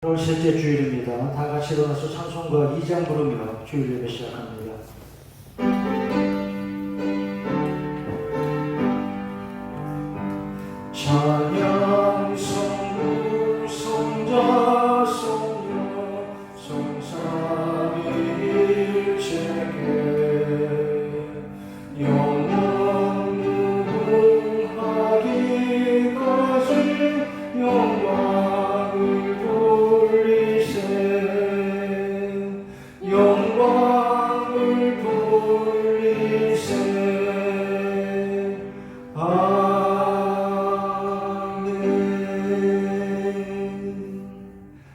오늘 셋째 주일입니다. 다 같이 일어나서 찬송가 2장 부르며 주일 예배 시작합니다. 찬양 성부 성자 성령 성삼위일체계 영원 무궁하기까지 영광을 돌리세 영광을 돌리세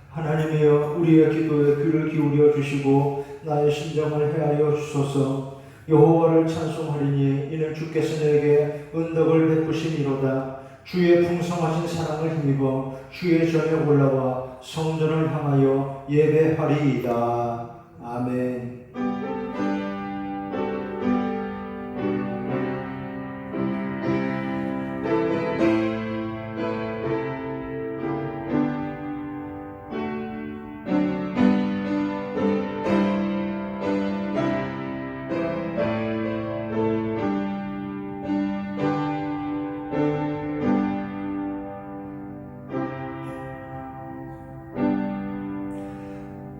하나님이여 우리의 기도에 귀를 기울여 주시고 나의 심정을 헤아려 주소서. 여호와를 찬송하리니 이는 주께서 내게 은덕을 베푸심이로다. 주의 풍성하신 사랑을 힘입어 주의 전에 올라와 성전을 향하여 예배하리이다. 아멘.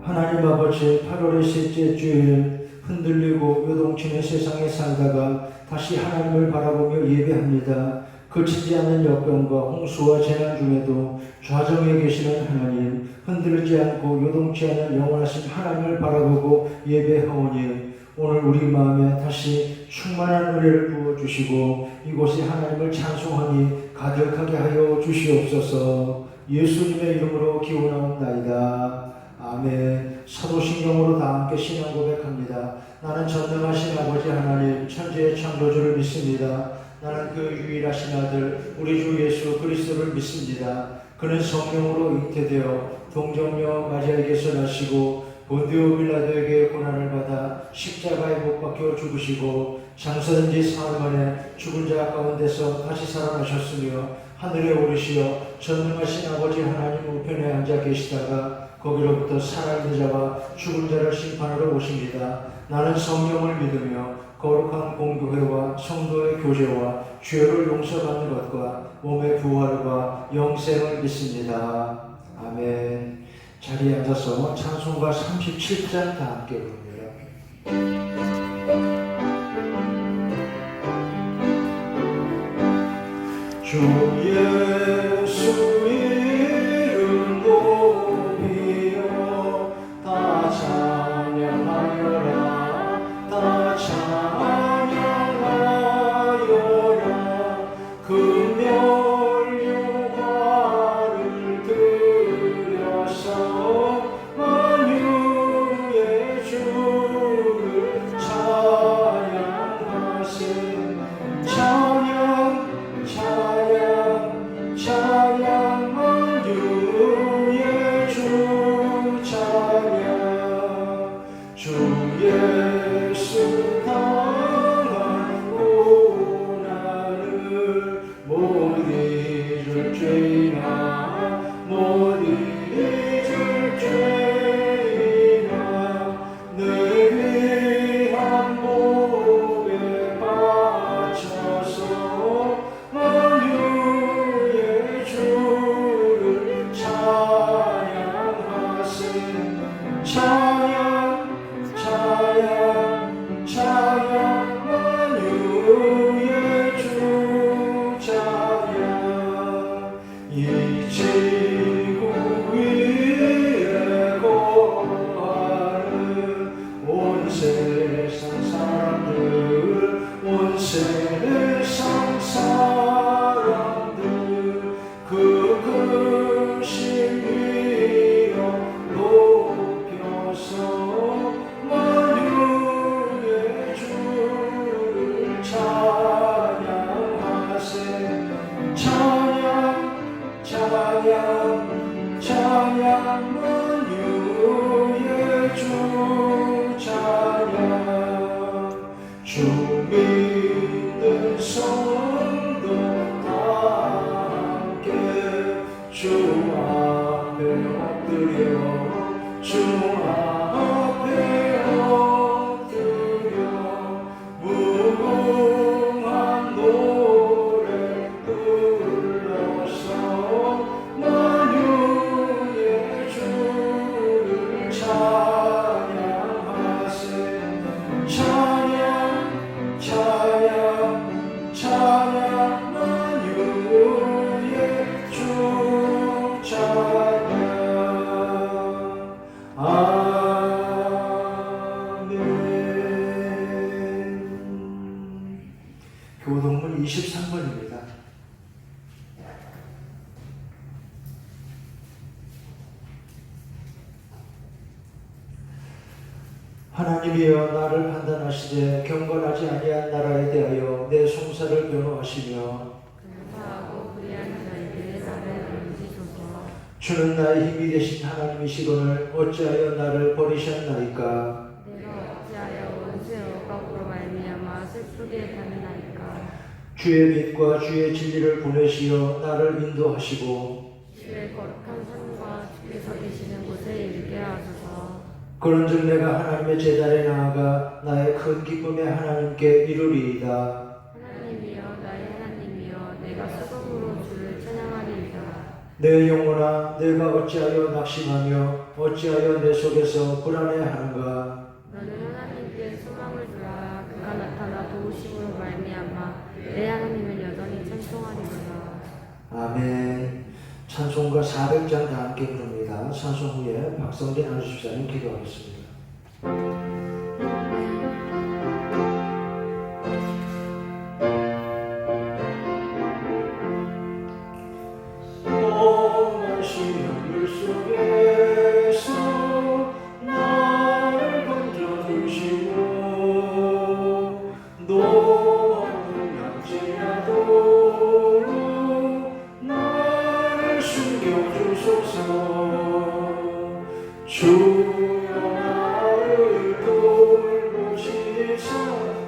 하나님 아버지, 8월의 셋째 주일 흔들리고 요동치는 세상에 살다가 다시 하나님을 바라보며 예배합니다. 그치지 않는 역병과 홍수와 재난 중에도 좌정에 계시는 하나님, 흔들리지 않고 요동치 않는 영원하신 하나님을 바라보고 예배하오니 오늘 우리 마음에 다시 충만한 은혜를 부어주시고 이곳에 하나님을 찬송하니 가득하게 하여 주시옵소서. 예수님의 이름으로 기원하옵나이다. 아멘. 사도신경으로 다 함께 신앙 고백합니다. 나는 전능하신 아버지 하나님 천지의 창조주를 믿습니다. 나는 그 유일하신 아들 우리 주 예수 그리스도를 믿습니다. 그는 성령으로 잉태되어 동정녀 마리아에게서 나시고 본디오 빌라도에게 고난을 받아 십자가에 못 박혀 죽으시고 장사된 지 사흘 만에 죽은 자 가운데서 다시 살아나셨으며 하늘에 오르시어 전능하신 아버지 하나님 우편에 앉아 계시다가 거기로부터 살아있는 자와 죽은 자를 심판하러 오십니다. 나는 성령을 믿으며 거룩한 공교회와 성도의 교제와 죄를 용서받는 것과 몸의 부활과 영생을 믿습니다. 아멘. 자리에 앉아서 찬송가 37장 다 함께 부릅니다. 주 예수 이름 높이며 다 찬양하여라 다 찬양하여라 금멸유화를 들여서 만유의 주를 찬양하세 찬양 찬양 찬양 만유의 주 찬양 주 예수 당한 고난을 못 잊을 죄나 못 잊을 죄나 내 위한 복에 바쳐서 만유의 주를 찬양하세 찬양 찬양 찬양 만유의 주 찬양 이 지구 위에 거하는 온 세상 사람들 온 세상 사람들 그 크신 위엄 높여서 만유의 주를 찬양하세 찬양 찬양 찬양 만유의 주 찬양 주 믿는 성도 다 함께 주 앞에 앞에 엎드려 주 앞에 엎드려 무궁한 노래 불러서 만유의 주를 찬양하세. 찬양 찬양 찬양 만유의 주 찬양. 아멘. 교동문 23번입니다. 하나님이여 나를 판단하시되 경건하지 아니한 나라에 대하여 내 송사를 변호하시며 근사하고 불의한 자에게 나를 건지소서. 주는 나의 힘이 되신 하나님이시거늘 어찌하여 나를 버리셨나이까. 내가 어찌하여 원수의 억압으로 말미암아 슬프게 다니나이까. 주의 빛과 주의 진리를 보내시어 나를 인도하시고 주의 거룩한 산과 주께서 계시는 곳에 이르게 하소서. 그런즉 내가 하나님의 제단에 나아가 나의 큰 기쁨의 하나님께 이르리이다. 하나님이여 나의 하나님이여 내가 수금으로 주를 찬양하리이다. 내 영혼아 내가 어찌하여 낙심하며 어찌하여 내 속에서 불안해하는가. 너는 하나님께 소망을 두라. 그가 나타나 도우심으로 말미암아 내 하나님을 여전히 찬송하리로다. 아멘. 찬송가 400장 다 함께 부릅니다. 찬송 후에 박성진 안수집사님 기도하겠습니다. 험한 시험을 속에서 나를 건져주시고 너무 약지라도 나를 숨겨주소서. 주여 나를 돌보시사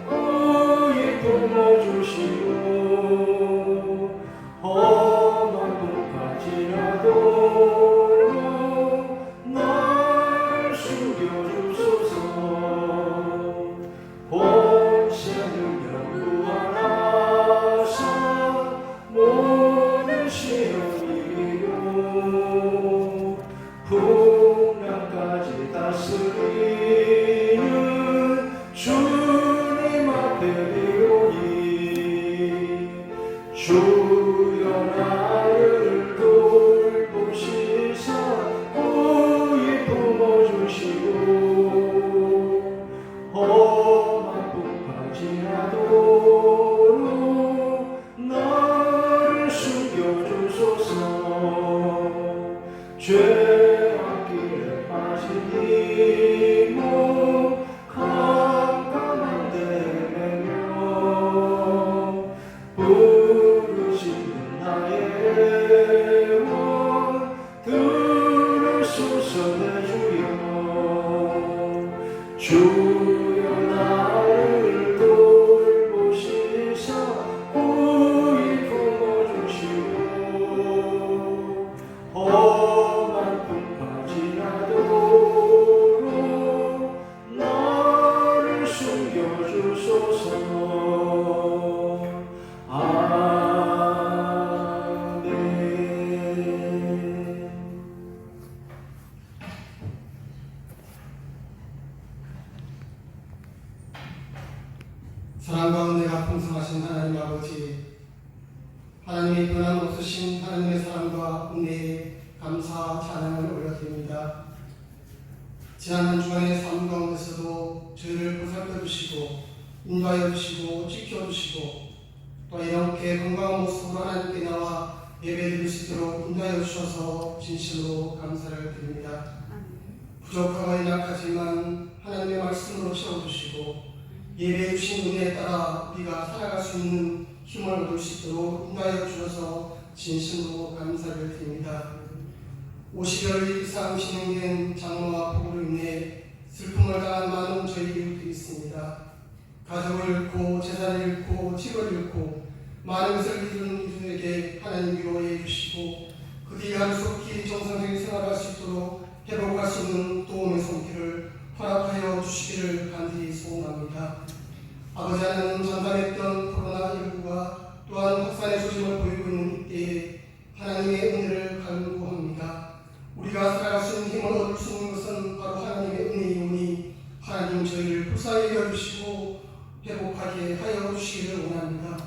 의에 품어주시고 험한 곳까지라도 나를 숨겨주소서. 본세는 연구하나사 모든 시험이요 풍랑까지 다스리는 주님 앞에 이르니 주여 나를 돌보시사 의에 품어주시고 험한 뿐까지라도 나를 숨겨주소서. 죄악길에 빠진 이모 깜깜한 데매며 부르시는 나의 원 들으소서. 내 주여 주여 나를 돌보시사 의에 품어주시고 험한 뿐까지라도 나를 숨겨주소서. 아멘. 사랑과 은혜가 풍성하신 하나님 아버지, 하나님의 변함없으신 하나님의 사랑과 은혜에 감사 찬양을 올려드립니다. 지난 한 주간의 삶 가운데서도 저희를 보살펴 주시고 인도하여 주시고 지켜주시고 또 이렇게 건강한 모습으로 하나님께 나와 예배드릴 수 있도록 인도하여 주셔서 진심으로 감사를 드립니다. 부족하고 연약하지만 하나님의 말씀으로 채워주시고 예배해 주신 은혜에 따라 우리가 살아갈 수 있는 힘을 얻을 수 있도록 인도하여 주셔서 진심으로 감사를 드립니다. 50여 이상 진행된 장로와 폭우로 인해 슬픔을 당한 많은 저희 이웃들이 있습니다. 가족을 잃고 재산을 잃고 집을 잃고 많은 것을 잃은 이들에게 하나님 위로해 주시고 그들이 하루속히 정상적인 생활할 수 있도록 회복할 수 있는 도움의 손길을 허락하여 주시기를 간절히 소원합니다. 아버지 하나님, 전담했던 코로나19가 또한 확산의 조짐을 보이고 있는 이때에 하나님의 은혜를 간구합니다. 우리가 살아갈 수 있는 힘을 얻을 수 있는 것은 바로 하나님의 은혜이오니 하나님 저희를 불쌍히 여겨주시고 회복하게 하여 주시기를 원합니다.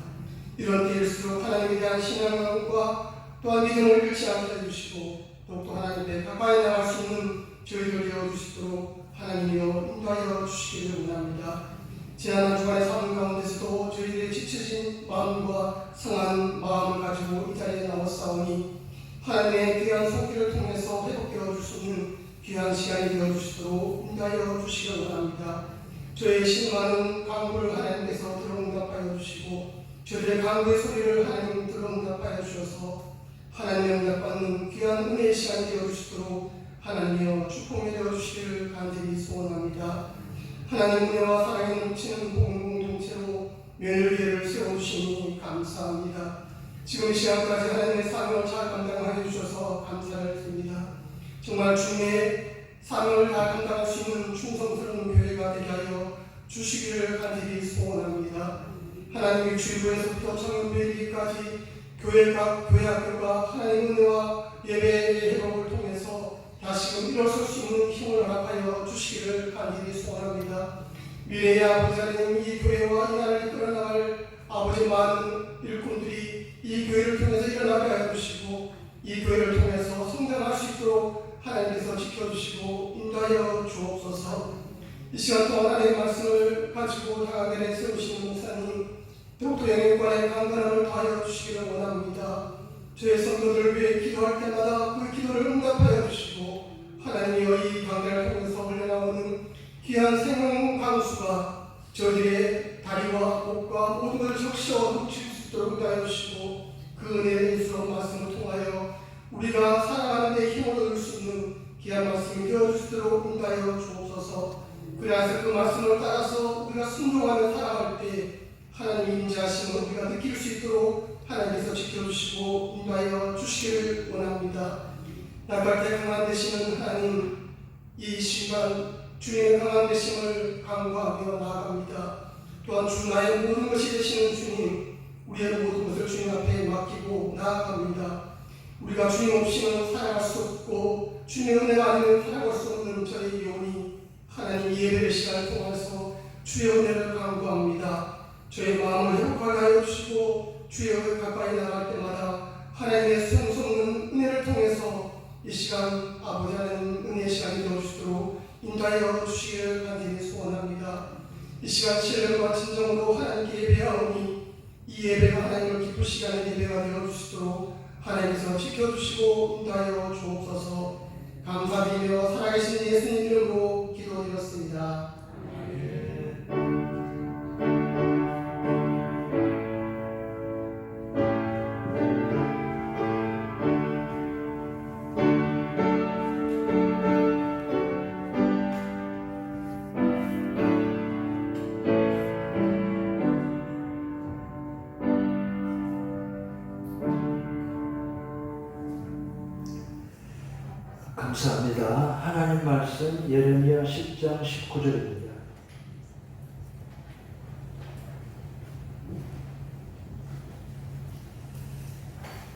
이런 때일수록 하나님에 대한 신앙과 또한 믿음을 잃지 않게 해주시고 더욱더 하나님께 가까이 나갈 수 있는 저희를 되어주시도록 하나님이여 인도하여 주시기를 원합니다. 지난 한 주간의 삶 가운데서도 저희들의 지쳐진 마음과 상한 마음을 가지고 이 자리에 나왔사오니 하나님의 귀한 손길을 통해서 회복되어 줄 수 있는 귀한 시간이 되어주시도록 인도하여 주시기를 원합니다. 저의 신많은 간구를 하나님께서 들어응답하여 주시고 저들의 간구의 소리를 하나님 들어응답하여 주셔서 하나님의 응답받는 귀한 은혜의 시간이 되어주시도록 하나님이여 축복이 되어주시기를 간절히 소원합니다. 하나님 은혜와 사랑이 넘치는 공동체로 며느리를 세워주시니 감사합니다. 지금 이 시간까지 하나님의 사명을 잘 감당하여 주셔서 감사를 드립니다. 정말 주님의 사명을 다 감당할 수 있는 충성스러운 교회가 되게 하여 주시기를 간절히 소원합니다. 하나님의 주부에서부터 청년교회까지 교회 각 교회 학교가 하나님의 은혜와 예배의 회복을 통해서 다시금 일어설 수 있는 힘을 허락하여 주시기를 간절히 소원합니다. 미래의 아버지 하나님, 이 교회와 이 나라를 끌어나갈 아버지 많은 일꾼들이 이 교회를 통해서 일어나게 하여 주시고 이 교회를 통해서 성장할 수 있도록 하나님께서 지켜주시고 인도하여 주옵소서. 이 시간 동안 하나님의 말씀을 가지고 다가게 세우시는 목사님, 더욱더 영역관의 강건함을 다하여 주시기를 원합니다. 저의 성도들을 위해 기도할 때마다 그 기도를 응답하여 주시고 하나님이여 이 강단을 통해서 흘러나오는 귀한 생명 강수가 저희의 다리와 목과 모든 것을 적셔 훔칠 수 있도록 응답하여 주시고 그 은혜의 예수로 말씀을 통하여 우리가 살아가는 데 힘을 얻을 수 있는 귀한 말씀이 되어주시도록 응답하여 주옵소서. 그래서 그 말씀을 따라서 우리가 순종하며 살아갈 때 하나님의 인자하심을 우리가 느낄 수 있도록 하나님께서 지켜주시고 인도하여 주시기를 원합니다. 나갈 때 강한 되시는 하나님, 이 시간 주님의 강한 되심을 간구하며 나아갑니다. 또한 주 나의 모든 것이 되시는 주님, 우리의 모든 것을 주님 앞에 맡기고 나아갑니다. 우리가 주님 없이는 살아갈 수 없고 주님의 은혜가 아니면 살아갈 수 없는 저희 영혼이 하나님 예배의 시간을 통해서 주의 은혜를 간구합니다. 저의 마음을 회복하게 하여 주시고 주의 가까이 나갈 때마다 하나님의 성성는 은혜를 통해서 이 시간 아버지 하나님 은혜의 시간이 되어주시도록 인도하여 주시기를 간절히 소원합니다. 이 시간 신령과 진정으로 하나님께 예배하오니 이 예배가 하나님을 기쁘시게 하는 예배가 되어주시도록 하나님께서 지켜주시고 인도하여 주옵소서. 감사드리며 살아계신 예수님 이름으로 기도드렸습니다. 감사합니다. 하나님 말씀 예레미야 10장 19절입니다.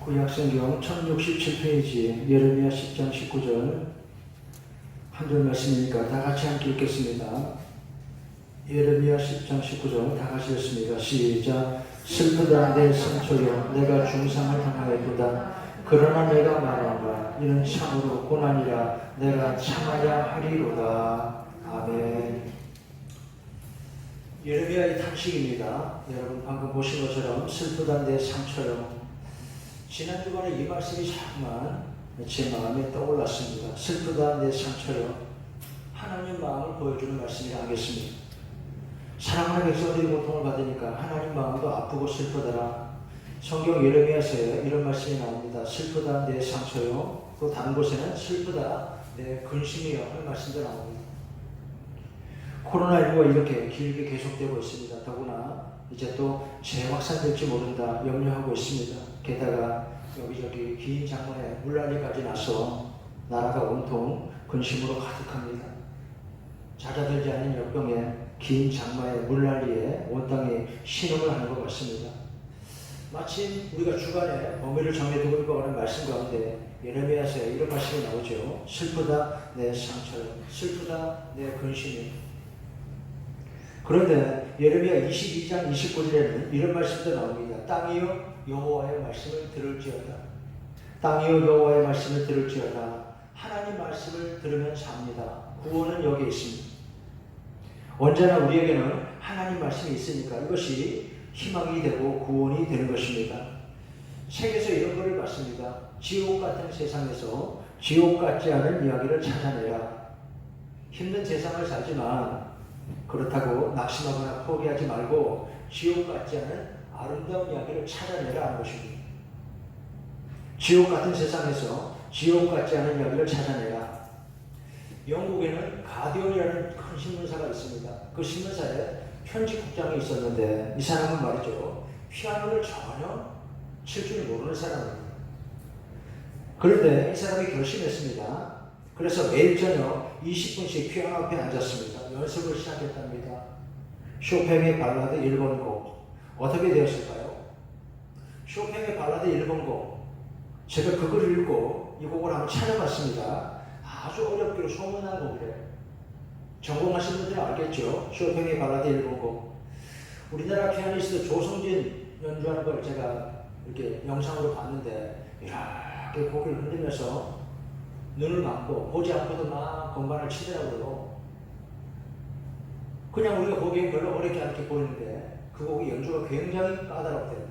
구약성경 1067페이지 예레미야 10장 19절 한 절 말씀이니까 다 같이 함께 읽겠습니다. 예레미야 10장 19절 다 같이 읽습니다. 시작. 슬프다 내 상처여, 내가 중상을 당하였도다. 그러나 내가 말하노라, 이는 참으로 고난이라, 내가 참아야 하리로다. 아멘. 예레미야의 탄식입니다. 여러분 방금 보신 것처럼 슬프다 내 상처여. 지난 주간에 이 말씀이 자꾸만 제 마음에 떠올랐습니다. 슬프다 내 상처여. 하나님 마음을 보여주는 말씀이 하겠습니다. 사랑하는 백성들이 고통을 받으니까 하나님 마음도 아프고 슬프더라. 성경 예레미야서에 이런 말씀이 나옵니다. 슬프다 내 상처요. 또 다른 곳에는 슬프다 내 근심이요 하는 말씀도 나옵니다. 코로나19가 이렇게 길게 계속되고 있습니다. 더구나 이제 또 재확산될지 모른다 염려하고 있습니다. 게다가 여기저기 긴 장문에 물난리까지 나서 나라가 온통 근심으로 가득합니다. 잦아들지 않는 역병에 긴 장마의 물난리에 온 땅이 신음을 하는 것 같습니다. 마침 우리가 주간에 범위를 정해두고 읽어가는 말씀 가운데 예레미야서에 이런 말씀이 나오죠. 슬프다 내 상처요, 슬프다 내 근심이. 그런데 예레미야 22장 29절에는 이런 말씀도 나옵니다. 땅이여 여호와의 말씀을 들을지어다. 땅이여 여호와의 말씀을 들을지어다. 하나님 말씀을 들으면 삽니다. 구원은 여기에 있습니다. 언제나 우리에게는 하나님 말씀이 있으니까 이것이 희망이 되고 구원이 되는 것입니다. 책에서 이런 글을 봤습니다. 지옥 같은 세상에서 지옥 같지 않은 이야기를 찾아내라. 힘든 세상을 살지만 그렇다고 낙심하거나 포기하지 말고 지옥 같지 않은 아름다운 이야기를 찾아내라 하는 것입니다. 지옥 같은 세상에서 지옥 같지 않은 이야기를 찾아내라. 영국에는 가디언이라는 큰 신문사가 있습니다. 그 신문사에 편집국장이 있었는데 이 사람은 말이죠, 피아노를 전혀 칠 줄 모르는 사람입니다. 그런데 이 사람이 결심했습니다. 그래서 매일 저녁 20분씩 피아노 앞에 앉았습니다. 연습을 시작했답니다. 쇼팽의 발라드 1번 곡. 어떻게 되었을까요? 쇼팽의 발라드 1번 곡. 제가 그걸 읽고 이 곡을 한번 찾아봤습니다. 아주 어렵기로 소문난 곡이래요. 전공하신 분들은 알겠죠? 쇼팽의 발라드 1번 곡. 우리나라 피아니스트 조성진 연주하는 걸 제가 이렇게 영상으로 봤는데 이렇게 고개를 흔들면서 눈을 감고 보지 않고도 막 건반을 치더라고요. 그냥 우리가 보기엔 별로 어렵지 않게 보이는데 그 곡이 연주가 굉장히 까다롭대요.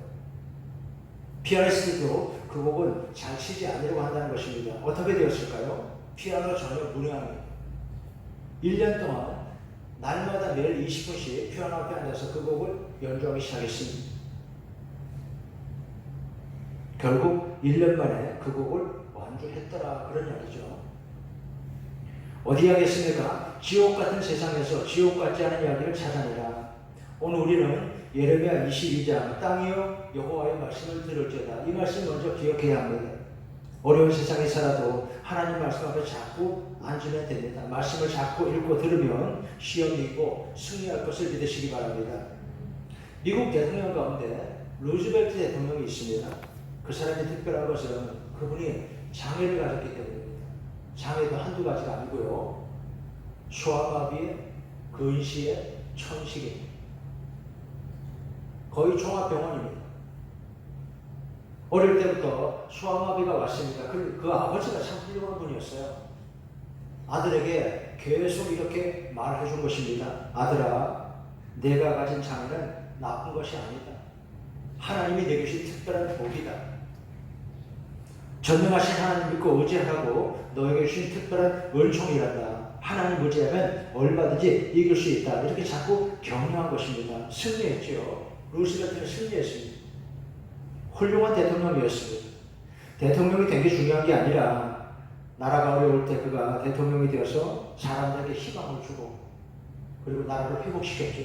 피아니스트도 그 곡을 잘 치지 않으려고 한다는 것입니다. 어떻게 되었을까요? 피아노 전혀 무량이 1년 동안 날마다 매일 20분씩 피아노 앞에 앉아서 그 곡을 연주하기 시작했습니다. 결국 1년 만에 그 곡을 완주했더라 그런 이야기죠. 어디 하겠습니까? 지옥 같은 세상에서 지옥 같지 않은 이야기를 찾아내라. 오늘 우리는 예레미야 22장 땅이여 여호와의 말씀을 들을지어다. 이 말씀 먼저 기억해야 합니다. 어려운 세상에 살아도 하나님 말씀 앞에 자꾸 앉으면 됩니다. 말씀을 자꾸 읽고 들으면 시험이 있고 승리할 것을 믿으시기 바랍니다. 미국 대통령 가운데 루즈벨트 대통령이 있습니다. 그 사람이 특별한 것은 그분이 장애를 가졌기 때문입니다. 장애도 한두 가지가 아니고요. 소아마비에 근시에 천식입니다. 거의 종합병원입니다. 어릴 때부터 소아마비가 왔습니다. 그 아버지가 참 훌륭한 분이었어요. 아들에게 계속 이렇게 말해 준 것입니다. 아들아, 내가 가진 장애는 나쁜 것이 아니다. 하나님이 내게 주신 특별한 복이다. 전능하신 하나님 믿고 의지하라고 너에게 주신 특별한 은총이란다. 하나님 의지하면 얼마든지 이길 수 있다. 이렇게 자꾸 격려한 것입니다. 승리했죠. 루스벨트는 승리했습니다. 훌륭한 대통령이었습니다. 대통령이 된 게 중요한 게 아니라 나라가 어려울 때 그가 대통령이 되어서 사람들에게 희망을 주고 그리고 나라를 회복시켰죠.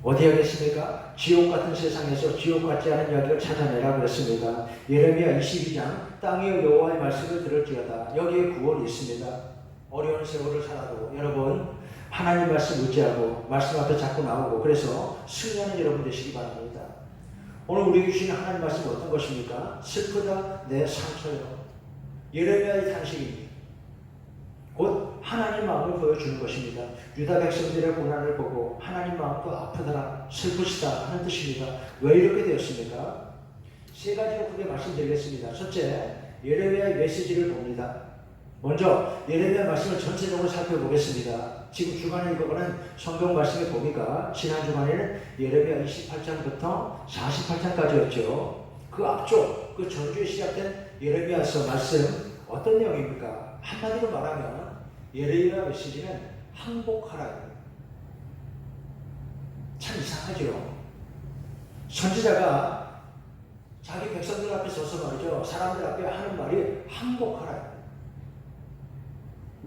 어디 하겠습니까? 지옥 같은 세상에서 지옥 같지 않은 이야기를 찾아내라 그랬습니다. 예레미야 22장 땅의 여호와의 말씀을 들을지어다. 여기에 구원이 있습니다. 어려운 세월을 살아도 여러분 하나님 말씀 의지하고 말씀 앞에 자꾸 나오고 그래서 승리하는 여러분 되시기 바랍니다. 오늘 우리에게 주시는 하나님 말씀은 어떤 것입니까? 슬프다 내 상처요. 예레미야의 탄식입니다. 곧 하나님 마음을 보여주는 것입니다. 유다 백성들의 고난을 보고 하나님 마음도 아프더라 슬프시다 하는 뜻입니다. 왜 이렇게 되었습니까? 세 가지로 크게 말씀드리겠습니다. 첫째, 예레미야의 메시지를 봅니다. 먼저 예레미야 말씀을 전체적으로 살펴보겠습니다. 지금 주간에 읽어보는 성경 말씀의 범위가 지난 주간에는 예레미야 28장부터 48장까지였죠. 그 앞쪽, 그 전주에 시작된 예레미야서 말씀 어떤 내용입니까? 한마디로 말하면 예레미야 메시지는 항복하라. 참 이상하죠. 선지자가 자기 백성들 앞에 서서 말이죠. 사람들 앞에 하는 말이 항복하라.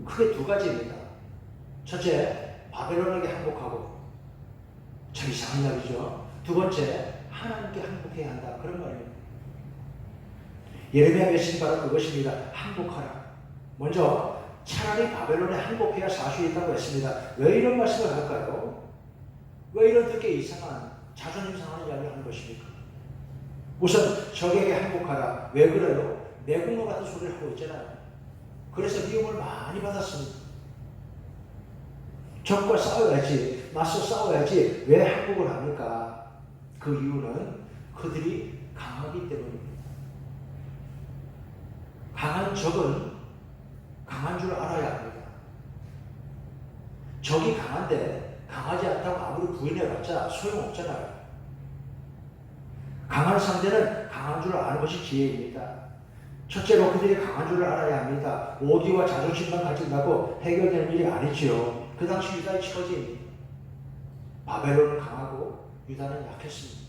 크게 두 가지입니다. 첫째, 바벨론에게 항복하고 참 이상한 이야기죠. 두 번째, 하나님께 항복해야 한다. 그런 말입니다. 예레미야 메시지 바로 그것입니다. 항복하라. 먼저 차라리 바벨론에 항복해야 사실이 있다고 했습니다. 왜 이런 말씀을 할까요? 왜 이런 되게 이상한 자존심 상하는 이야기를 하는 것입니까? 우선 적에게 항복하라. 왜 그래요? 매국노 같은 소리를 하고 있잖아요. 그래서 미움을 많이 받았습니다. 적과 싸워야지, 맞서 싸워야지 왜 항복을 합니까? 그 이유는 그들이 강하기 때문입니다. 강한 적은 강한 줄 알아야 합니다. 적이 강한데 강하지 않다고 아무리 부인해봤자 소용없잖아요. 강한 상대는 강한 줄 아는 것이 지혜입니다. 첫째로 그들이 강한 줄 알아야 합니다. 오기와 자존심만 가진다고 해결되는 일이 아니지요. 그 당시 유다의 처지입니다. 바벨론은 강하고 유다는 약했습니다.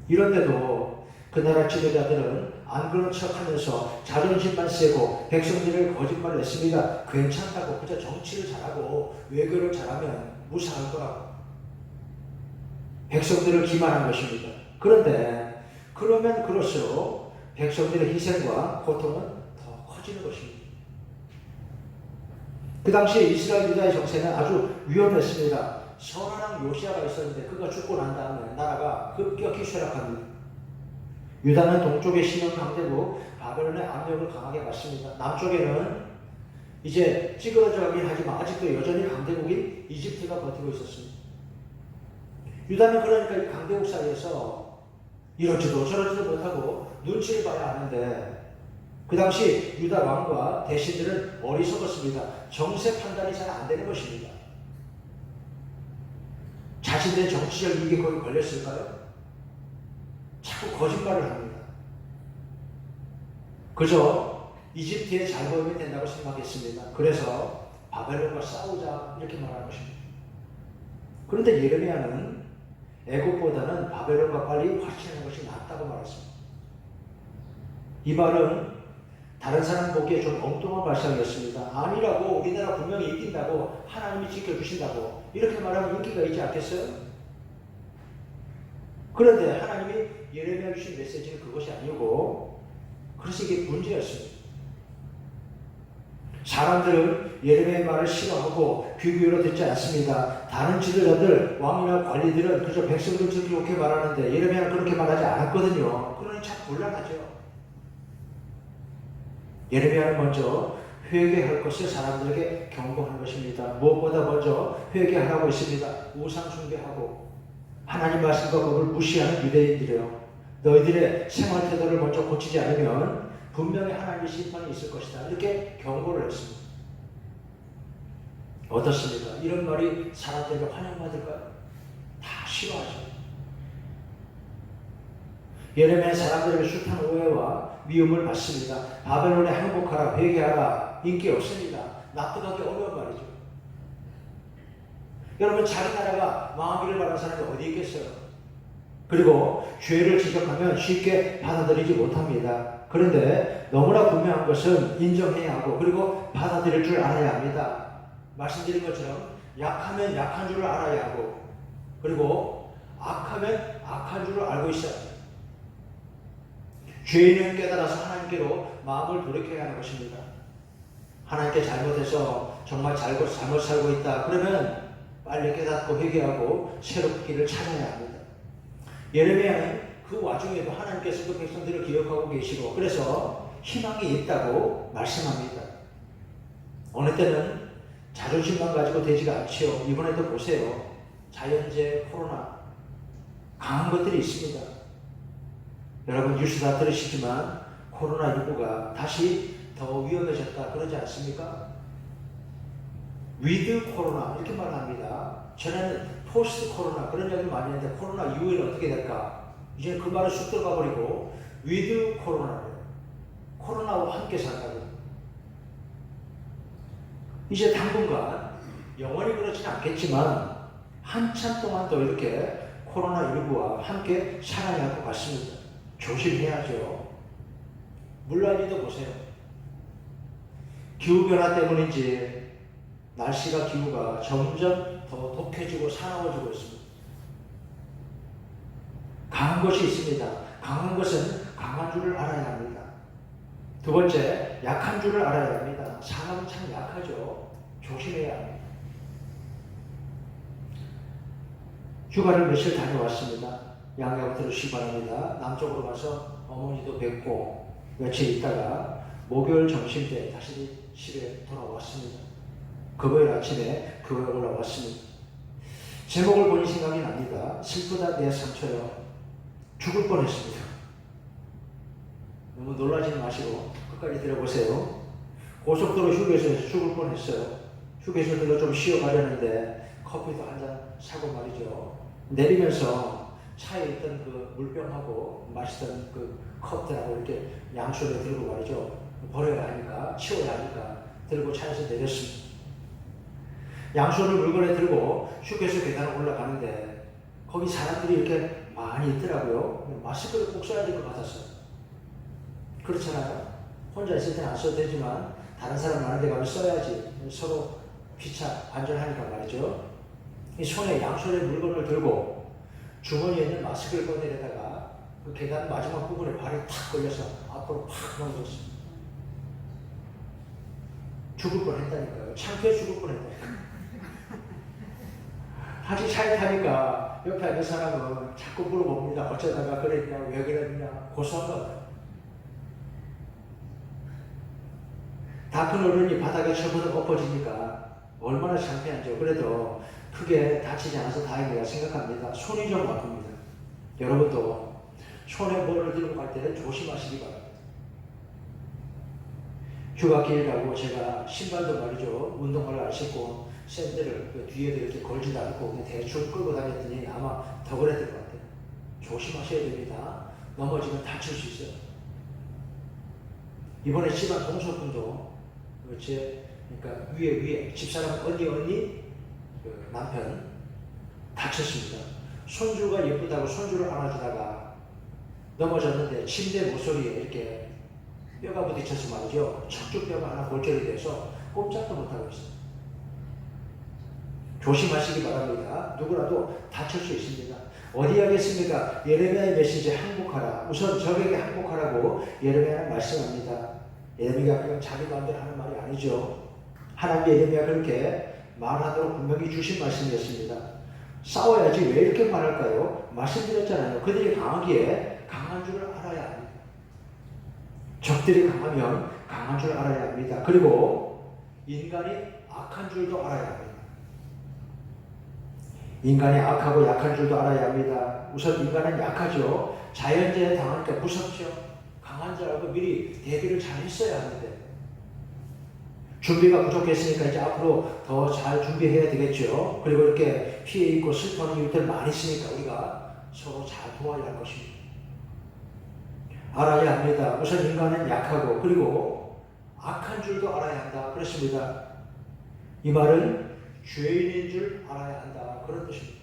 이런데도 그 나라 지도자들은 안 그런 척하면서 자존심만 세고 백성들을 거짓말을 했습니다. 괜찮다고 그저 정치를 잘하고 외교를 잘하면 무사할 거라고 백성들을 기만한 것입니다. 그런데 그러면 그럴수록 백성들의 희생과 고통은 더 커지는 것입니다. 그 당시에 이스라엘 유다의 정세는 아주 위험했습니다. 선왕 요시아가 있었는데 그가 죽고 난 다음에 나라가 급격히 쇠락합니다. 유다는 동쪽의 신흥 강대국 바벨론의 압력을 강하게 받습니다. 남쪽에는 이제 찌그러져가긴 하지만 아직도 여전히 강대국인 이집트가 버티고 있었습니다. 유다는 그러니까 이 강대국 사이에서 이러지도 저러지도 못하고 눈치를 봐야 하는데 그 당시 유다 왕과 대신들은 어리석었습니다. 정세 판단이 잘 안 되는 것입니다. 자신들의 정치적 이익에 거기 걸렸을까요? 자꾸 거짓말을 합니다. 그저 이집트에 잘 보이면 된다고 생각했습니다. 그래서 바벨론과 싸우자 이렇게 말한 것입니다. 그런데 예레미야는 애굽보다는 바벨론과 빨리 화친하는 것이 낫다고 말했습니다. 이 말은 다른 사람 보기에 좀 엉뚱한 발상이었습니다. 아니라고, 우리나라 분명히 이긴다고, 하나님이 지켜주신다고 이렇게 말하면 인기가 있지 않겠어요? 그런데 하나님이 예레미야 주신 메시지는 그것이 아니고, 그래서 이게 문제였습니다. 사람들은 예레미야의 말을 싫어하고 귀 기울여 듣지 않습니다. 다른 지도자들, 왕이나 관리들은 그저 백성들 좋게 말하는데 예레미야는 그렇게 말하지 않았거든요. 그러니 참 곤란하죠. 예레미야는 먼저 회개할 것을 사람들에게 경고하는 것입니다. 무엇보다 먼저 회개하라고 했습니다. 우상 숭배하고 하나님 말씀과 법을 무시하는 유대인들이요, 너희들의 생활 태도를 먼저 고치지 않으면 분명히 하나님의 심판이 있을 것이다. 이렇게 경고를 했습니다. 어떻습니까? 이런 말이 사람들에게 환영받을까요? 다 싫어하죠. 예레미야는 사람들에게 숱한 오해와 미움을 받습니다. 바벨론에 항복하라, 회개하라, 인기 없습니다. 납득하기 어려운 말이죠. 여러분, 자기 나라가 망하기를 바라는 사람이 어디 있겠어요? 그리고 죄를 지적하면 쉽게 받아들이지 못합니다. 그런데 너무나 분명한 것은 인정해야 하고 그리고 받아들일 줄 알아야 합니다. 말씀드린 것처럼 약하면 약한 줄을 알아야 하고 그리고 악하면 악한 줄을 알고 있어야 합니다. 죄인은 깨달아서 하나님께로 마음을 돌이켜야 하는 것입니다. 하나님께 잘못해서 정말 잘못 살고 있다. 그러면 빨리 깨닫고 회개하고 새롭게 길을 찾아야 합니다. 예레미야는 그 와중에도 하나님께서 그 백성들을 기억하고 계시고 그래서 희망이 있다고 말씀합니다. 어느 때는 자존심만 가지고 되지가 않지요. 이번에도 보세요. 자연재해, 코로나 강한 것들이 있습니다. 여러분 뉴스 다 들으시지만 코로나19가 다시 더 위험해졌다 그러지 않습니까? 위드 코로나 이렇게 말합니다. 전에는 포스트 코로나 그런 이야기 많이 했는데 코로나 이후에는 어떻게 될까? 이제 그 말을 쑥 들어가 버리고 위드 코로나래요. 코로나와 함께 산다고. 이제 당분간 영원히 그렇지는 않겠지만 한참 동안 더 이렇게 코로나19와 함께 살아야 할 것 같습니다. 조심해야죠. 물난리도 보세요. 기후변화 때문인지 날씨가 기후가 점점 더 독해지고 사나워지고 있습니다. 강한 것이 있습니다. 강한 것은 강한 줄을 알아야 합니다. 두 번째, 약한 줄을 알아야 합니다. 사람은 참 약하죠. 조심해야 합니다. 휴가를 며칠 다녀왔습니다. 양양으로 들으시기 바랍니다. 남쪽으로 가서 어머니도 뵙고 며칠 있다가 목요일 점심 때 다시 집에 돌아왔습니다. 금요일 아침에 교회에 올라왔습니다. 제목을 보니 생각이 납니다. 슬프다 내 상처여. 죽을 뻔했습니다. 너무 놀라지 마시고 끝까지 들어보세요. 고속도로 휴게소에서 죽을 뻔했어요. 휴게소 들러 좀 쉬어가려는데 커피도 한잔 사고 말이죠. 내리면서 차에 있던 그 물병하고 마시던 그 컵들하고 이렇게 양손에 들고 말이죠. 버려야 하니까, 치워야 하니까 들고 차에서 내렸습니다. 양손을 물건에 들고 휴게소 계단을 올라가는데 거기 사람들이 이렇게 많이 있더라고요. 마스크를 꼭 써야 될 것 같았어요. 그렇잖아요. 혼자 있을 때는 안 써도 되지만 다른 사람 많은 데 가면 써야지. 서로 피차 안전하니까 말이죠. 이 손에 양손에 물건을 들고 주머니에 있는 마스크를 꺼내려다가 그 계단 마지막 부분에 발이 탁 걸려서 앞으로 팍 넘어졌습니다. 죽을 뻔했다니까요. 창피해 죽을 뻔했다니까요. 다시 차에 타니까 옆에 앉은 사람은 자꾸 물어봅니다. 어쩌다가 그랬냐, 왜 그랬냐, 고소한 것 같아요. 다 큰 어른이 바닥에 쳐버려 엎어지니까 얼마나 창피한지요. 그래도 크게 다치지 않아서 다행이라 생각합니다. 손이 좀 아픕니다. 여러분도 손에 뭐를 들고 갈 때는 조심하시기 바랍니다. 휴가길이라고 제가 신발도 말이죠. 운동화를 안 신고 샌들을 그 뒤에도 이렇게 걸지도 않고 그냥 대충 끌고 다녔더니 아마 더 그랬던 것 같아요. 조심하셔야 됩니다. 넘어지면 다칠 수 있어요. 이번에 집안 동서분도 그러니까 위에 집사람 언니 그 남편 다쳤습니다. 손주가 예쁘다고 손주를 안아주다가 넘어졌는데 침대 모서리에 이렇게 뼈가 부딪혀서 말이죠. 척추뼈가 하나 골절이 돼서 꼼짝도 못하고 있어요. 조심하시기 바랍니다. 누구라도 다칠 수 있습니다. 어디 하겠습니까? 예레미야의 메시지 항복하라. 우선 적에게 항복하라고 예레미야는 말씀합니다. 예레미야가 그냥 자기 마음대로 하는 말이 아니죠. 하나님 예레미야 그렇게 말하도록 분명히 주신 말씀이었습니다. 싸워야지 왜 이렇게 말할까요? 말씀드렸잖아요. 그들이 강하기에 강한 줄을 알아야 합니다. 적들이 강하면 강한 줄 알아야 합니다. 그리고 인간이 악한 줄도 알아야 합니다. 인간이 악하고 약한 줄도 알아야 합니다. 우선 인간은 약하죠. 자연재해 당하니까 무섭죠. 강한 줄 알고 미리 대비를 잘 했어야 하는데 준비가 부족했으니까 이제 앞으로 더 잘 준비해야 되겠죠. 그리고 이렇게 피해 있고 슬퍼하는 일들 많이 있으니까 우리가 서로 잘 도와야 할 것입니다. 알아야 합니다. 우선 인간은 약하고 그리고 악한 줄도 알아야 한다. 그렇습니다. 이 말은 죄인인 줄 알아야 한다. 그런 뜻입니다.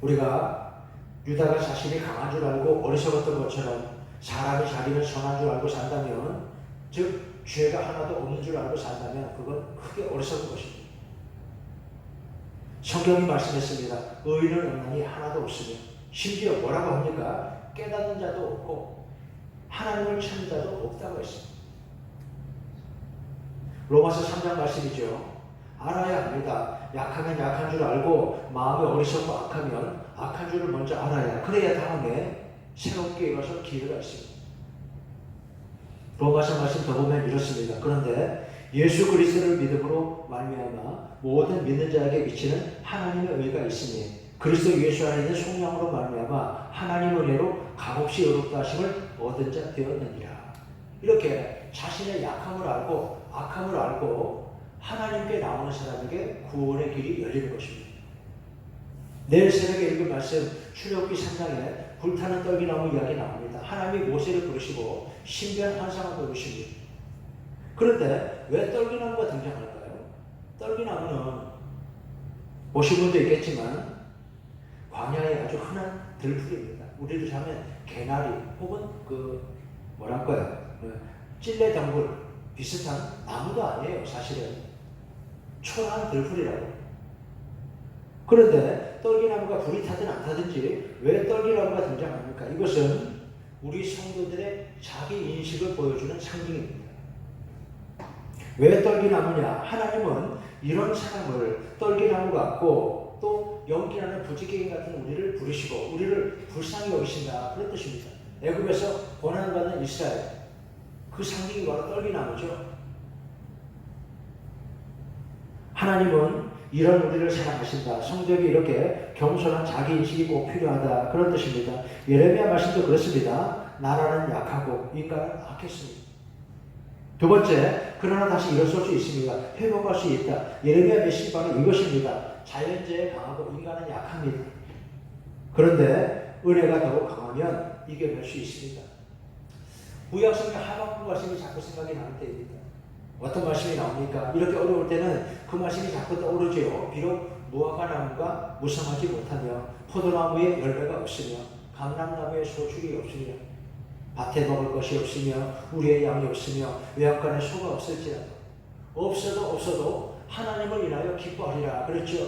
우리가 유다가 자신이 강한 줄 알고 어리석었던 것처럼 사람이 자기는 선한 줄 알고 산다면, 즉 죄가 하나도 없는 줄 알고 산다면 그건 크게 어리석은 것입니다. 성경이 말씀했습니다. 의인은 없나니 하나도 없으며, 심지어 뭐라고 합니까? 깨닫는 자도 없고 하나님을 찾는 자도 없다고 했습니다. 로마서 3장 말씀이죠. 알아야 합니다. 약하면 약한 줄 알고 마음이 어리석고 악하면 악한 줄을 먼저 알아야, 그래야 다음에 새롭게 일어설 기회가 있습니다. 로마서 말씀 더 보면 이렇습니다. 그런데 예수 그리스도를 믿음으로 말미암아 모든 믿는 자에게 미치는 하나님의 의가 있으니 그리스도 예수 안에 있는 속량으로 말미암아 하나님의 은혜로 값없이 의롭다 하심을 얻은 자 되었느니라. 이렇게 자신의 약함을 알고 악함을 알고 하나님께 나오는 사람에게 구원의 길이 열리는 것입니다. 내일 새벽에 읽은 말씀 출애굽기 3장에 불타는 떨기나무 이야기 나옵니다. 하나님이 모세를 부르시고 신비한 환상을 보여주십니다. 그런데 왜 떨기나무가 등장할까요? 떨기나무는 보신 분도 있겠지만 광야에 아주 흔한 들풀입니다. 우리도 자면 개나리 혹은 찔레덩굴 비슷한 나무도 아니에요. 사실은 초라한 들풀이라고. 그런데 떨기나무가 불이 타든 안 타든지 왜 떨기나무가 등장합니까? 이것은 우리 성도들의 자기 인식을 보여주는 상징입니다. 왜 떨기나무냐? 하나님은 이런 사람을 떨기나무 같고 또 연기나는 부지개인 같은 우리를 부르시고 우리를 불쌍히 여기신다, 그런 뜻입니다. 애굽에서 고난받는 이스라엘, 그 상징이 바로 떨기나무죠. 하나님은 이런 우리를 사랑하신다. 성도에게 이렇게 겸손한 자기인식이 꼭 필요하다, 그런 뜻입니다. 예레미야 말씀도 그렇습니다. 나라는 약하고 인간은 악했습니다. 두 번째, 그러나 다시 일어설 수 있습니다. 회복할 수 있다. 예레미야 메시지 바로 이것입니다. 자연재해 강하고 인간은 약합니다. 그런데 은혜가 더욱 강하면 이겨낼 수 있습니다. 구약성경 하박국 말씀이 자꾸 생각이 나는 때입니다. 어떤 말씀이 나옵니까? 이렇게 어려울 때는 그 말씀이 자꾸 떠오르죠. 비록 무화과 나무가 무성하지 못하며 포도나무에 열매가 없으며 감람나무에 소출이 없으며 밭에 먹을 것이 없으며 우리의 양이 없으며 외양간에 소가 없을지라도 없어도 하나님을 인하여 기뻐하리라 그랬죠.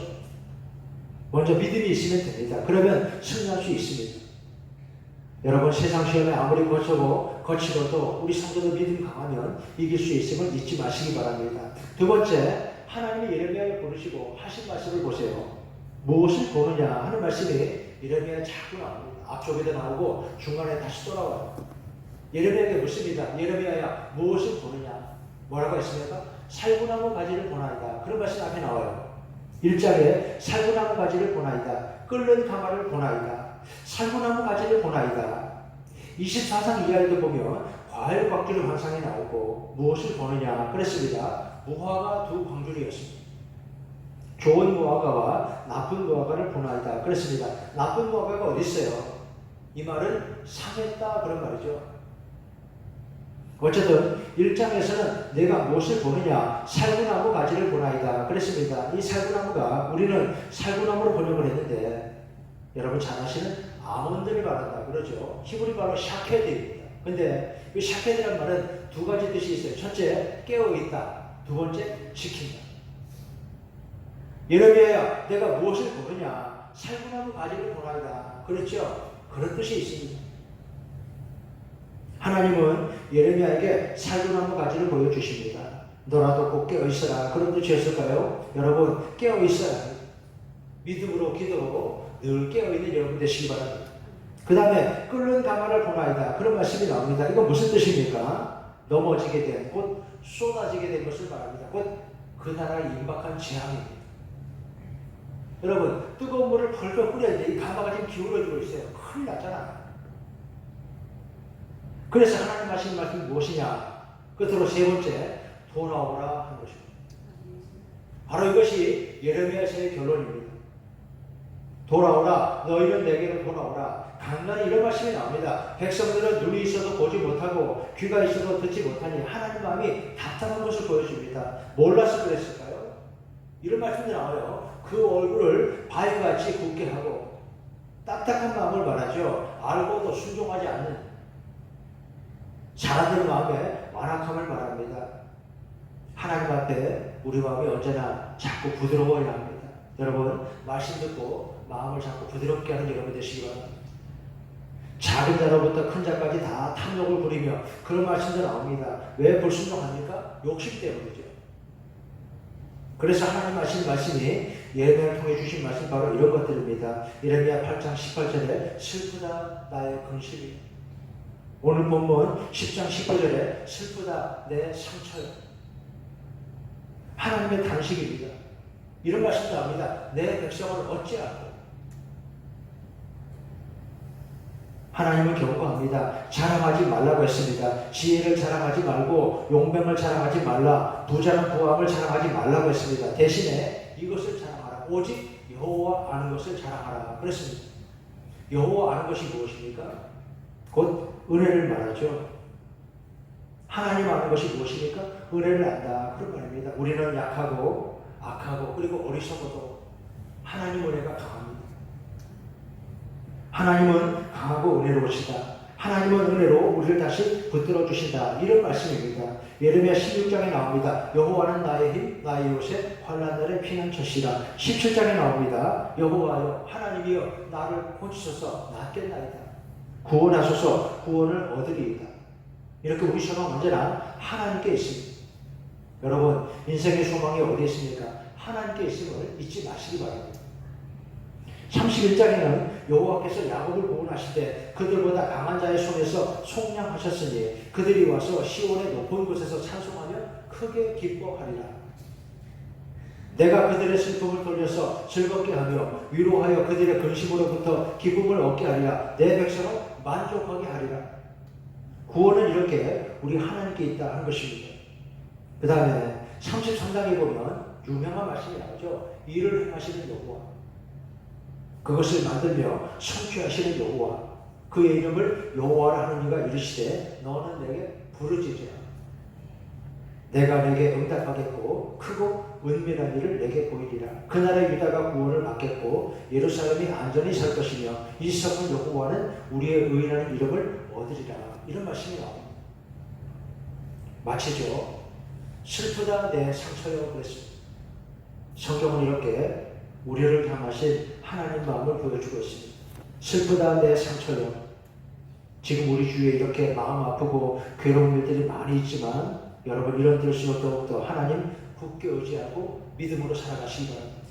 먼저 믿음이 있으면 됩니다. 그러면 승리할 수 있습니다. 여러분, 세상 시험에 아무리 거칠어도 우리 성도들 믿음 강하면 이길 수 있음을 잊지 마시기 바랍니다. 두 번째, 하나님이 예레미야를 부르시고 하신 말씀을 보세요. 무엇을 보느냐 하는 말씀이 예레미야에 자꾸 나옵니다. 앞쪽에도 나오고 중간에 다시 돌아와요. 예레미야에게 묻습니다. 예레미야야, 무엇을 보느냐? 뭐라고 했습니까? 살구나무 가지를 보나이다. 그런 말씀이 앞에 나와요. 1장에 살구나무 가지를 보나이다. 끓는 가마를 보나이다. 살구나무 가지를 보나이다. 24장 이하에도 보면 과일 곽주를 환상이 나오고 무엇을 보느냐 그랬습니다. 무화과 두 광줄이었습니다. 좋은 무화과와 나쁜 무화과를 보나이다 그랬습니다. 나쁜 무화과가 어디 있어요? 이 말은 상했다, 그런 말이죠. 어쨌든 1장에서는 내가 무엇을 보느냐, 살구나무 가지를 보나이다 그랬습니다. 이 살구나무가, 우리는 살구나무로 번역을 했는데 여러분 잘 아시는 아몬드를 말한다 그러죠. 히브리 말로 샤케드입니다. 근데 이 샤케드라는 말은 두 가지 뜻이 있어요. 첫째, 깨어있다. 두 번째, 지킨다. 예레미야야, 내가 무엇을 보느냐, 살구나무 가지를 보나이다 그랬죠. 그런 뜻이 있습니다. 하나님은 예레미야에게 살구나무 가지를 보여주십니다. 너라도 꼭 깨어있어라, 그런 뜻이었을까요? 여러분, 깨어있어야 합니다. 믿음으로 기도로 늘 깨어있는 여러분 되시기 바랍니다. 그 다음에 끓는 가마를 보나이다, 그런 말씀이 나옵니다. 이건 무슨 뜻입니까? 넘어지게 된, 곧 쏟아지게 된 것을 말합니다. 곧 그 나라의 임박한 재앙입니다. 여러분, 뜨거운 물을 벌벌 끓여야 이 가마가 지금 기울어지고 있어요. 큰일 났잖아. 그래서 하나님 하시는 말씀이 무엇이냐? 끝으로 세 번째, 돌아오라 하는 것입니다. 바로 이것이 예레미야서의 결론입니다. 돌아오라, 너희는 내게로 돌아오라. 간간히 이런 말씀이 나옵니다. 백성들은 눈이 있어도 보지 못하고 귀가 있어도 듣지 못하니 하나님 마음이 답답한 것을 보여줍니다. 몰라서 그랬을까요? 이런 말씀이 나와요. 그 얼굴을 바위같이 굳게 하고 딱딱한 마음을 말하죠. 알고도 순종하지 않는 사람들 마음에 완악함을 말합니다. 하나님 앞에 우리 마음이 언제나 자꾸 부드러워야 합니다. 여러분, 말씀 듣고 마음을 자꾸 부드럽게 하는 여러분 되시기 바랍니다. 작은 자로부터 큰 자까지 다 탐욕을 부리며, 그런 말씀도 나옵니다. 왜 불순종합니까? 욕심 때문이죠. 그래서 하나님 하신 말씀이 예레미야를 통해 주신 말씀 바로 이런 것들입니다. 예레미야 8장 18절에 슬프다 나의 근심이, 오늘 본문 10장 19절에 슬프다 내 상처요. 하나님의 단식입니다. 이런 말씀도 합니다. 내 백성을 어찌하고. 하나님은 경고합니다. 자랑하지 말라고 했습니다. 지혜를 자랑하지 말고 용병을 자랑하지 말라. 부자는 부함을 자랑하지 말라고 했습니다. 대신에 이것을 자랑하라. 오직 여호와 아는 것을 자랑하라 그랬습니다. 여호와 아는 것이 무엇입니까? 곧 은혜를 말하죠. 하나님 아는 것이 무엇입니까? 은혜를 안다, 그런 말입니다. 우리는 약하고 악하고 그리고 어리석어도 하나님 은혜가 강합니다. 하나님은 강하고 은혜로우시다. 하나님은 은혜로 우리를 다시 붙들어 주신다. 이런 말씀입니다. 예레미야 16장에 나옵니다. 여호와는 나의 힘, 나의 요새, 환난 날의 피난처시라. 17장에 나옵니다. 여호와여, 하나님이여, 나를 고치소서, 낫겠나이다. 구원하소서, 구원을 얻으리이다. 이렇게 우리 소망 언제나 하나님께 있습니다. 여러분, 인생의 소망이 어디에 있습니까? 하나님께 있음을 잊지 마시기 바랍니다. 31장에는 여호와께서 야곱을 구원하실 때 그들보다 강한 자의 손에서 속량하셨으니 그들이 와서 시온의 높은 곳에서 찬송하며 크게 기뻐하리라. 내가 그들의 슬픔을 돌려서 즐겁게 하며 위로하여 그들의 근심으로부터 기쁨을 얻게 하리라. 내 백성은 만족하게 하리라. 구원은 이렇게 우리 하나님께 있다 하는 것입니다. 그 다음에 33장에 보면 유명한 말씀이 나오죠. 일을 행하시는 여호와, 그것을 만들며 성취하시는 여호와, 그의 이름을 여호와라 하는 이가 이르시되 너는 내게 부르짖으라. 내가 내게 응답하겠고 크고 은밀한 일을 내게 보이리라. 그날에 유다가 구원을 받겠고 예루살렘이 안전히 살 것이며 이스라엘 여호와는 우리의 의인이라는 이름을 얻으리라. 이런 말씀이 나옵니다. 마치죠. 슬프다 내 상처여 그랬습니다. 성경은 이렇게 우리를 향하신 하나님 마음을 보여주고 있습니다. 슬프다 내 상처여. 지금 우리 주위에 이렇게 마음 아프고 괴로운 일들이 많이 있지만 여러분, 이런 들을수록 더욱더 하나님 굳게 의지하고 믿음으로 살아가시기 바랍니다.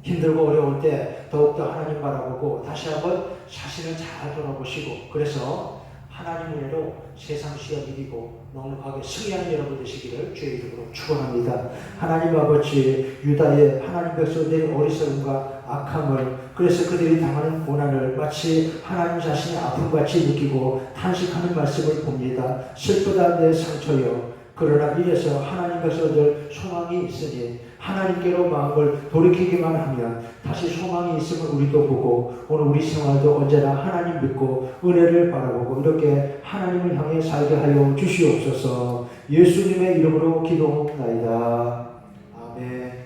힘들고 어려울 때 더욱더 하나님 바라보고 다시 한번 자신을 잘 돌아보시고, 그래서 하나님 은혜로 세상 시험 이기고 넉넉하게 승리하는 여러분 되시기를 주의 이름으로 축원합니다. 하나님 아버지, 유다의 하나님 백성들의 어리석음과 악함을, 그래서 그들이 당하는 고난을 마치 하나님 자신의 아픔같이 느끼고 탄식하는 말씀을 봅니다. 슬프다 내 상처여. 그러나 이래서 하나님 백성들 소망이 있으니 하나님께로 마음을 돌이키기만 하면 다시 소망이 있음을 우리도 보고 오늘 우리 생활도 언제나 하나님 믿고 은혜를 바라보고 이렇게 하나님을 향해 살게 하여 주시옵소서. 예수님의 이름으로 기도하옵나이다. 아멘.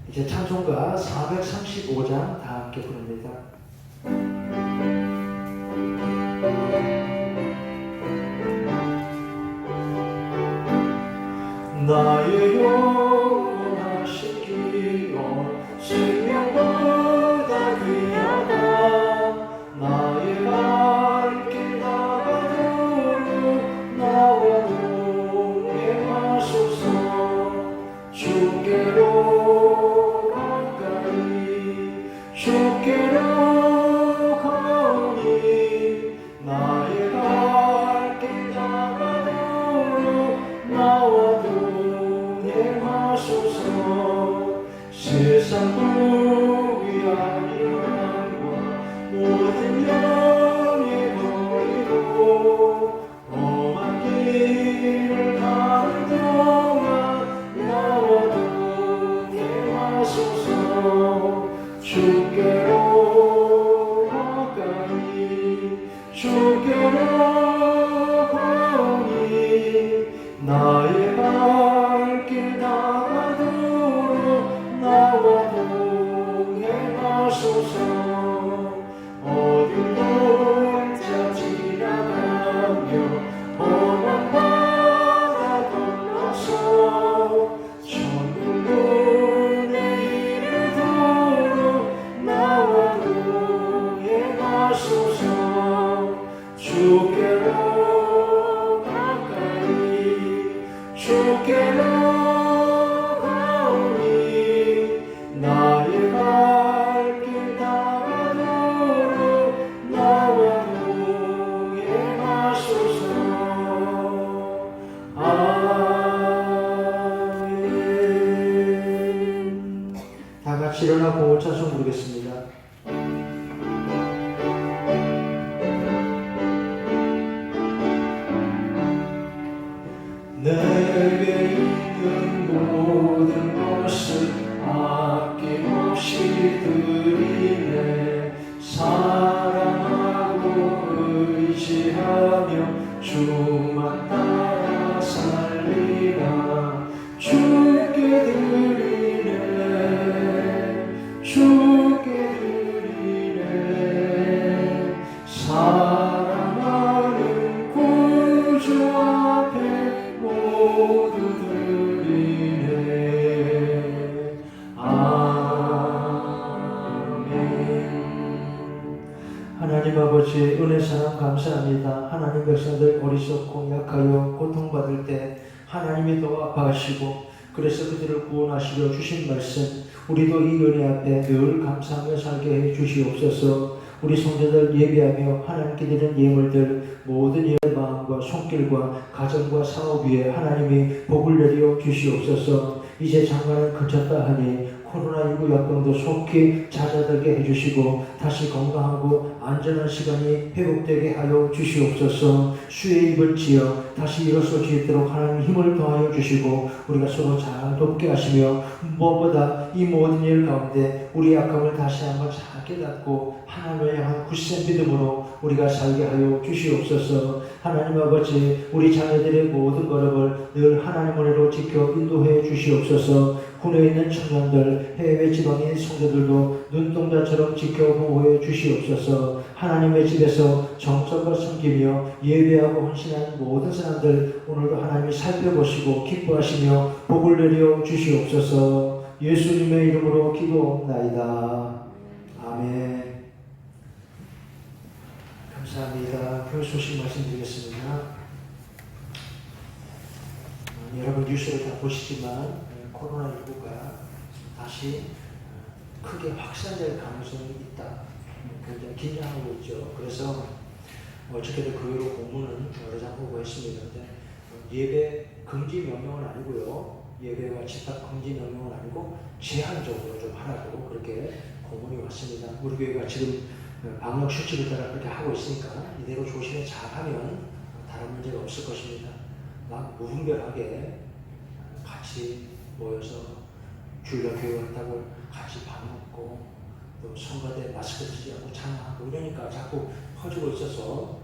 이제 찬송가 435장 다 함께 부릅니다. 나의 영원하신 기원 생명보다 귀하다. 나의 발길 나가도록 나와 동행하소서. 주께로 가까이 주께로 가오니 나의 발길 나가도록 나와 동행하소서. 세상 부귀한 영광과 모든 영예 버리고 험한 길을 가는 동안 나와 동행하소서. 주께로 가까이 주께로 가오니 나의 발길 나가도록 나와 동행하소서. 어두운 골짜 지나가며 험한 바다 건너서 천국 문에 이르도록 나와 동행하소서. 주께로 가까이 주께로 가오니 나의 발길 나가도록 나와 동행하소서. 아멘. 다 같이 일어나 보호 찬송 부르겠습니다. 은혜 사랑 감사합니다. 하나님 백성들 어리석고 약하여 고통받을 때 하나님이 더 아파하시고 그래서 그들을 구원하시려 주신 말씀, 우리도 이 은혜 앞에 늘 감사하며 살게 해 주시옵소서. 우리 성도들 예배하며 하나님께 드리는 예물들 모든 예 마음과 손길과 가정과 사업 위에 하나님이 복을 내려 주시옵소서. 이제 장관은 그쳤다 하니 코로나19 역병도 속히 잦아들게 해주시고 다시 건강하고 안전한 시간이 회복되게 하여 주시옵소서. 수의 입을 지어 다시 일어설 수 있도록 하나님 힘을 더하여 주시고 우리가 서로 잘 돕게 하시며 무엇보다 이 모든 일 가운데 우리 약함을 다시 한번 잘 깨닫고 하나님을 향한 굳센 믿음으로 우리가 살게 하여 주시옵소서. 하나님 아버지, 우리 자녀들의 모든 걸음을 늘 하나님 은혜로 지켜 인도해 주시옵소서. 군에 있는 청년들, 해외 지방의 성도들도 눈동자처럼 지켜 보호해 주시옵소서. 하나님의 집에서 정성과 섬기며 예배하고 헌신하는 모든 사람들 오늘도 하나님이 살펴보시고 기뻐하시며 복을 내려 주시옵소서. 예수님의 이름으로 기도옵나이다. 아멘. 감사합니다. 교회 소식 말씀드리겠습니다. 여러분 뉴스를 다 보시지만 코로나19가 다시 크게 확산될 가능성이 있다. 굉장히 긴장하고 있죠. 그래서 어저께도 교회로 공문은 여러 장 보고했습니다. 예배 금지 명령은 아니고요. 예배와 집합 금지 명령은 아니고 제한적으로 좀 하라고 그렇게 공문이 왔습니다. 우리 교회가 지금 방역 수칙에 따라 그렇게 하고 있으니까 이대로 조심히 잘하면 다른 문제가 없을 것입니다. 막 무분별하게 같이 모여서 주일날 교회 왔다고 같이 밥 먹고 또 성가대 마스크 쓰지 않고 찬양하고 이러니까 자꾸 퍼지고 있어서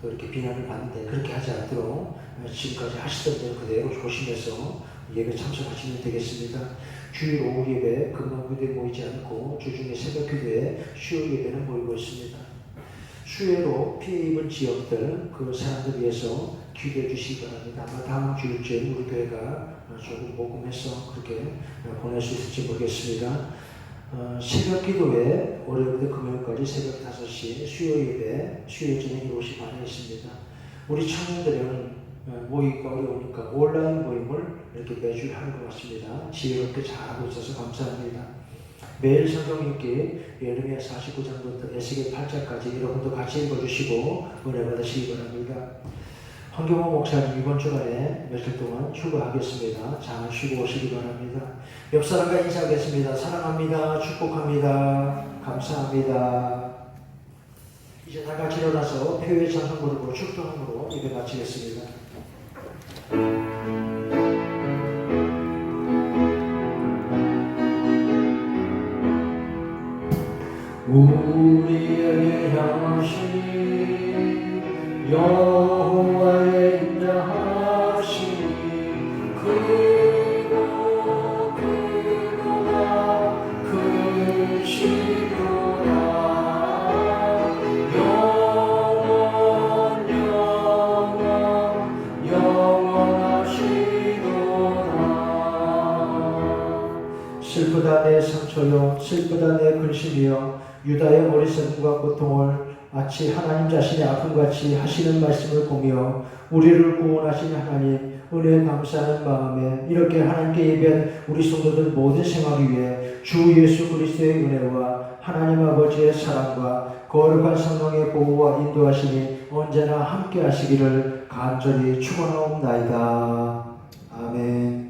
또 이렇게 비난을 받는데 그렇게 하지 않도록 지금까지 하시던 대로 그대로 조심해서 예배 참석하시면 되겠습니다. 주일 오후 예배 금방 교대에 모이지 않고 주중에 새벽 교대에 수요 예배는 모이고 있습니다. 수요로 피해 입은 지역들 그 사람들 위해서 기도해 주시기 바랍니다. 아마 다음 주일쯤 우리 교회가 조금 모금해서 그렇게 보낼 수 있을지 모르겠습니다. 새벽 기도회 월요일부터 금요일까지 새벽 5시 수요 예배 수요 진행이 5시 반에 있습니다. 우리 청년들은 모이기가 어려우니까 온라인 모임을 이렇게 매주 하는 것 같습니다. 지혜롭게 잘하고 있어서 감사합니다. 매일 성경 읽기 예레미야 49장부터 에스겔 8장까지 여러분도 같이 읽어주시고 은혜 받으시기 바랍니다. 황교모 목사님 이번 주간에 며칠 동안 휴가하겠습니다. 잘 쉬고 오시기 바랍니다. 옆 사람과 인사하겠습니다. 사랑합니다. 축복합니다. 감사합니다. 이제 다 같이 일어나서 표의 찬송 부르고 축도함으로 예배 마치겠습니다. 우리에게 향하신 여호와의 인자하시니 크고 크도다 크시도다 영원하시도다. 슬프다 내 상처요 슬프다 내 근심이요 유다의 어리석음과 고통을 마치 하나님 자신의 아픔같이 하시는 말씀을 보며 우리를 구원하신 하나님 은혜 감사하는 마음에 이렇게 하나님께 예배한 우리 성도들 모든 생활을 위해 주 예수 그리스도의 은혜와 하나님 아버지의 사랑과 거룩한 성령의 보호와 인도하심이 언제나 함께 하시기를 간절히 축원하옵나이다. 아멘.